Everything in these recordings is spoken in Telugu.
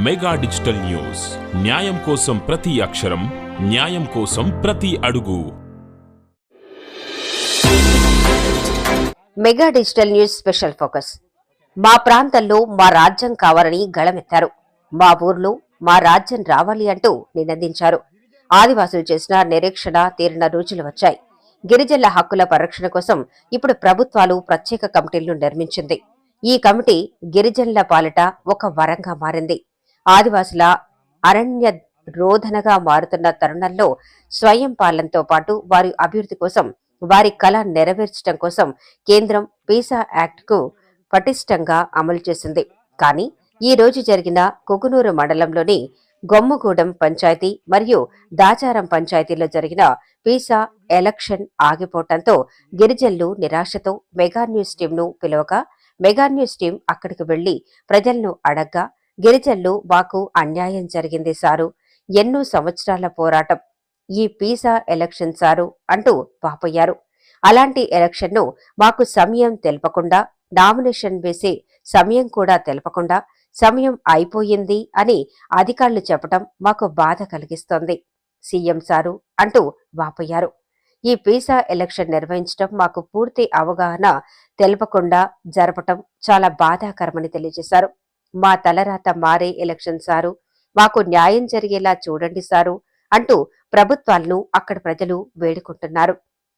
మెగా డిజిటల్ న్యూస్, న్యాయం కోసం ప్రతి అక్షరం, న్యాయం కోసం ప్రతి అడుగు. Mega digital news special focus. మా ప్రాంతంలో మా రాజ్యం కావాలని గళమెత్తారు. మా ఊర్లో మా రాజ్యం రావాలి అంటూ నినదించారు. ఆదివాసులు చేసిన నిరీక్షణ తీరిన రోజులు వచ్చాయి. గిరిజనుల హక్కుల పరిరక్షణ కోసం ఇప్పుడు ప్రభుత్వాలు ప్రత్యేక కమిటీలను నిర్మించింది. ఈ కమిటీ గిరిజనుల పాలిట ఒక వరంగా మారింది. ఆదివాసుల అరణ్య రోధనగా మారుతున్న తరుణంలో స్వయం పాలనతో పాటు వారి అభివృద్ధి కోసం, వారి కళ నెరవేర్చడం కోసం కేంద్రం పీసా యాక్ట్ కు పటిష్టంగా అమలు చేసింది. కానీ ఈ రోజు జరిగిన కుకునూరు మండలంలోని గొమ్మగూడెం పంచాయతీ మరియు దాచారం పంచాయతీలో జరిగిన పీసా ఎలక్షన్ ఆగిపోవడంతో గిరిజనులు నిరాశతో మెగా న్యూస్ టీంను పిలవగా మెగా న్యూస్ టీం అక్కడికి వెళ్లి ప్రజలను అడగ్గా, గిరిజనులు మాకు అన్యాయం జరిగింది సారు, ఎన్నో సంవత్సరాల పోరాటం, ఈ పీసా ఎలక్షన్ సారు అంటూ వాపోయారు. అలాంటి ఎలక్షన్ను మాకు సమయం తెలపకుండా, నామినేషన్ వేసే సమయం కూడా తెలపకుండా సమయం అయిపోయింది అని అధికారులు చెప్పటం మాకు బాధ కలిగిస్తోంది. సీఎం సారు అంటూ వాపోయారు. ఈ పీసా ఎలక్షన్ నిర్వహించడం మాకు పూర్తి అవగాహన తెలపకుండా జరపటం చాలా బాధాకరమని తెలియజేశారు. మా తలరాత మారే ఎలక్షన్ సారు, మాకు న్యాయం జరిగేలా చూడండి సారు అంటూ ప్రభుత్వాలను అక్కడ ప్రజలు వేడుకుంటున్నారు.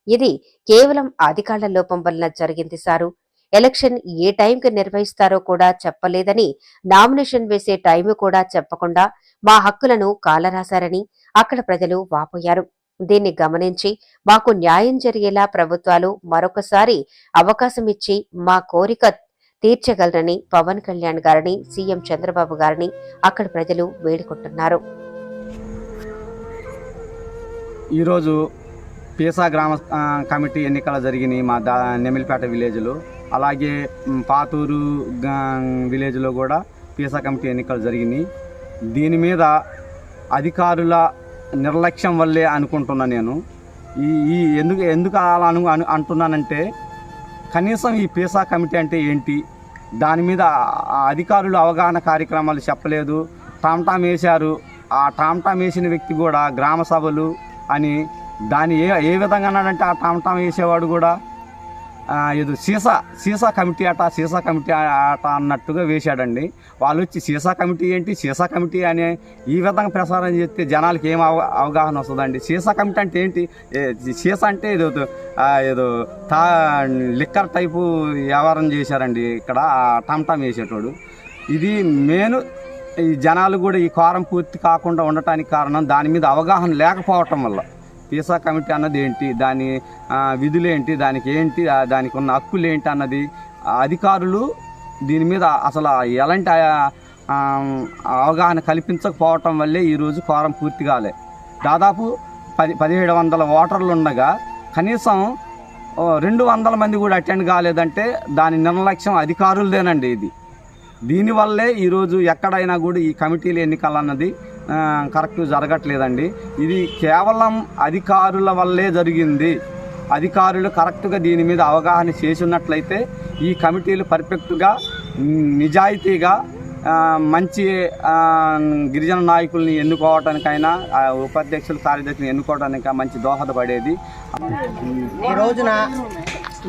ఇది కేవలం అధికారుల లోపం వలన జరిగింది సారు. ఎలక్షన్ ఏ టైంకి నిర్వహిస్తారో కూడా చెప్పలేదని, నామినేషన్ వేసే టైం కూడా చెప్పకుండా మా హక్కులను కాలరాశారని అక్కడ ప్రజలు వాపోయారు. దీన్ని గమనించి మాకు న్యాయం జరిగేలా ప్రభుత్వాలు మరొకసారి అవకాశం ఇచ్చి మా కోరిక తీర్చగలరని పవన్ కళ్యాణ్ గారిని, సీఎం చంద్రబాబు గారిని అక్కడ ప్రజలు వేడుకుంటున్నారు. ఈరోజు పీసా గ్రామ కమిటీ ఎన్నికలు జరిగినాయి మా నెమిలిపేట విలేజ్లో. అలాగే పాతూరు విలేజ్లో కూడా పీసా కమిటీ ఎన్నికలు జరిగినాయి. దీని మీద అధికారుల నిర్లక్ష్యం వల్లే అనుకుంటున్నా నేను. ఈ ఎందుకు అలా అంటున్నానంటే, కనీసం ఈ పీసా కమిటీ అంటే ఏంటి, దాని మీద అధికారులు అవగాహన కార్యక్రమాలు చెప్పలేదు. టామ్టామ్ వేశారు. ఆ టామ్టామ్ వేసిన వ్యక్తి కూడా గ్రామ సభలు అని దాన్ని ఏ విధంగా అన్నాడంటే, ఆ టామ్టామ్ వేసేవాడు కూడా ఏదో సీసా కమిటీ ఆట అన్నట్టుగా వేశాడండి. వాళ్ళు వచ్చి సీసా కమిటీ ఏంటి, సీసా కమిటీ అనే ఈ విధంగా ప్రసారం చేస్తే జనాలకి ఏం అవగాహన వస్తుందండి. సీసా కమిటీ అంటే ఏంటి, సీసా అంటే ఏదో లిక్కర్ టైపు వ్యవహారం చేశారండి ఇక్కడ టమ్టమ్ వేసేటోడు. ఇది మెయిన్ ఈ జనాలు కూడా ఈ కోరం పూర్తి కాకుండా ఉండటానికి కారణం దాని మీద అవగాహన లేకపోవటం వల్ల. పీసా కమిటీ అన్నది ఏంటి, దాని విధులేంటి, దానికి ఏంటి, దానికి ఉన్న హక్కులు ఏంటి అన్నది అధికారులు దీని మీద అసలు ఎలాంటి అవగాహన కల్పించకపోవటం వల్లే ఈరోజు కోరం పూర్తి కాలే. దాదాపు 1700 ఓటర్లు ఉండగా కనీసం 200 మంది కూడా అటెండ్ కాలేదంటే దాని నిర్లక్ష్యం అధికారులదేనండి. దీనివల్లే ఈరోజు ఎక్కడైనా కూడా ఈ కమిటీల ఎన్నికలు అన్నది కరెక్ట్ జరగట్లేదండి. ఇది కేవలం అధికారుల వల్లే జరిగింది. అధికారులు కరెక్ట్గా దీని మీద అవగాహన చేసినట్లయితే ఈ కమిటీలు పర్ఫెక్ట్గా, నిజాయితీగా మంచి గిరిజన నాయకుల్ని ఎన్నుకోవడానికైనా, ఉపాధ్యక్షులు, కార్యదర్శిని ఎన్నుకోవడానికైనా మంచి దోహదపడేది. ఈ రోజున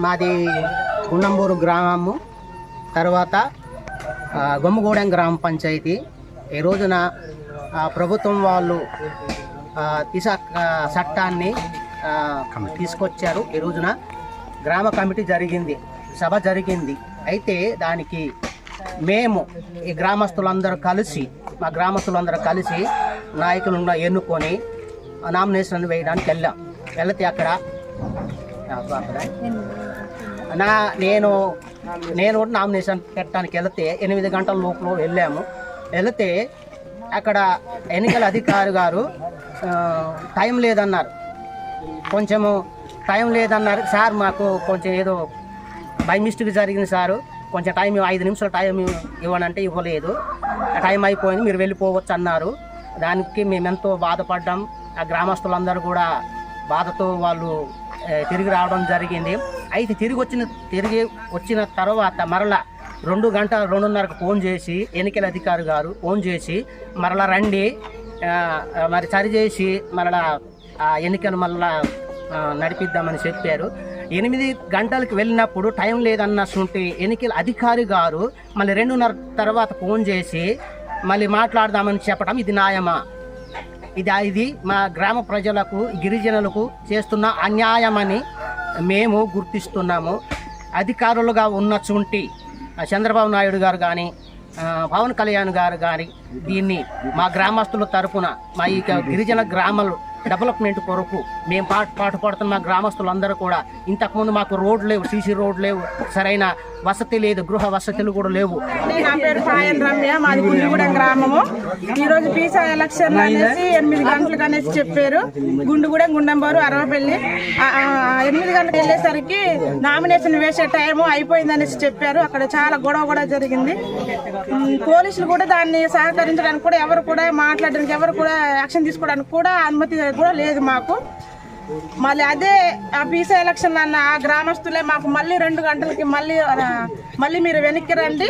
మాది గుండంబూరు గ్రామము, తర్వాత గొమ్మగూడెం గ్రామ పంచాయతీ. ఈ రోజున ప్రభుత్వం వాళ్ళు దిశా చట్టాన్ని తీసుకొచ్చారు. ఈ రోజున గ్రామ కమిటీ జరిగింది, సభ జరిగింది. అయితే దానికి మేము ఈ గ్రామస్తులందరూ కలిసి, మా గ్రామస్తులందరూ కలిసి నాయకులను ఎన్నుకొని నామినేషన్ వేయడానికి వెళితే అక్కడ నేను కూడా నామినేషన్ పెట్టడానికి వెళితే 8 గంటల లోపల వెళితే అక్కడ ఎన్నికల అధికారి గారు టైం లేదన్నారు. టైం లేదన్నారు సార్, మాకు కొంచెం ఏదో బై మిస్టేక్ జరిగింది సారు, కొంచెం టైం 5 నిమిషాలు టైం ఇవ్వనంటే ఇవ్వలేదు, టైం అయిపోయింది, మీరు వెళ్ళిపోవచ్చు అన్నారు. దానికి మేము ఎంతో బాధపడ్డాం. ఆ గ్రామస్తులందరూ కూడా బాధతో వాళ్ళు తిరిగి రావడం జరిగింది. అయితే తిరిగి వచ్చిన తర్వాత మరలా 2:30కు ఫోన్ చేసి ఎన్నికల అధికారి గారు ఫోన్ చేసి మరలా రండి, మరి సరిచేసి మరలా ఎన్నికలు మళ్ళా నడిపిద్దామని చెప్పారు. 8 గంటలకు వెళ్ళినప్పుడు టైం లేదన్నట్టుంటే ఎన్నికల అధికారి గారు మళ్ళీ 2:30 తర్వాత ఫోన్ చేసి మళ్ళీ మాట్లాడదామని చెప్పడం ఇది న్యాయమా? ఇది మా గ్రామ ప్రజలకు, గిరిజనులకు చేస్తున్న అన్యాయమని మేము గుర్తిస్తున్నాము. అధికారులుగా ఉన్నచుంటి చంద్రబాబు నాయుడు గారు కానీ, పవన్ కళ్యాణ్ గారు కానీ దీన్ని మా గ్రామస్తుల తరఫున మా ఈ గిరిజన గ్రామాలు డెవలప్మెంట్ కొరకు మేము పాటుపడుతున్న మా గ్రామస్తులందరూ కూడా, ఇంతకుముందు మాకు రోడ్లు లేవు, సీసీ రోడ్లు లేవు, సరైన వసతి లేదు, గృహ వసతులు కూడా లేవు. నా పేరు పాయన్ రమ్య, మాది గుండుగూడెం గ్రామము. ఈరోజు పీసా ఎలక్షన్ అనేసి 8 గంటలకు అనేసి చెప్పారు. గుండుగూడెం, గుండంబారు, అరవపల్లి 8 గంటలకు వెళ్ళేసరికి నామినేషన్ వేసే టైము అయిపోయింది అనేసి చెప్పారు. అక్కడ చాలా గొడవ కూడా జరిగింది. పోలీసులు కూడా దాన్ని సహకరించడానికి కూడా ఎవరు కూడా మాట్లాడడానికి, ఎవరు కూడా యాక్షన్ తీసుకోవడానికి కూడా అనుమతి కూడా లేదు మాకు. మళ్ళీ అదే ఆ పీసా ఎలక్షన్ అన్న ఆ గ్రామస్తులే మాకు మళ్ళీ 2 గంటలకి మళ్ళీ మీరు వెనక్కి రండి,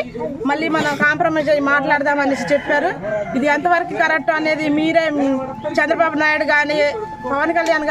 మళ్ళీ మనం కాంప్రమైజ్ అయ్యి మాట్లాడదామనేసి చెప్పారు. ఇది ఎంతవరకు కరెక్ట్ అనేది మీరే, చంద్రబాబు నాయుడు కానీ, పవన్ కళ్యాణ్ కానీ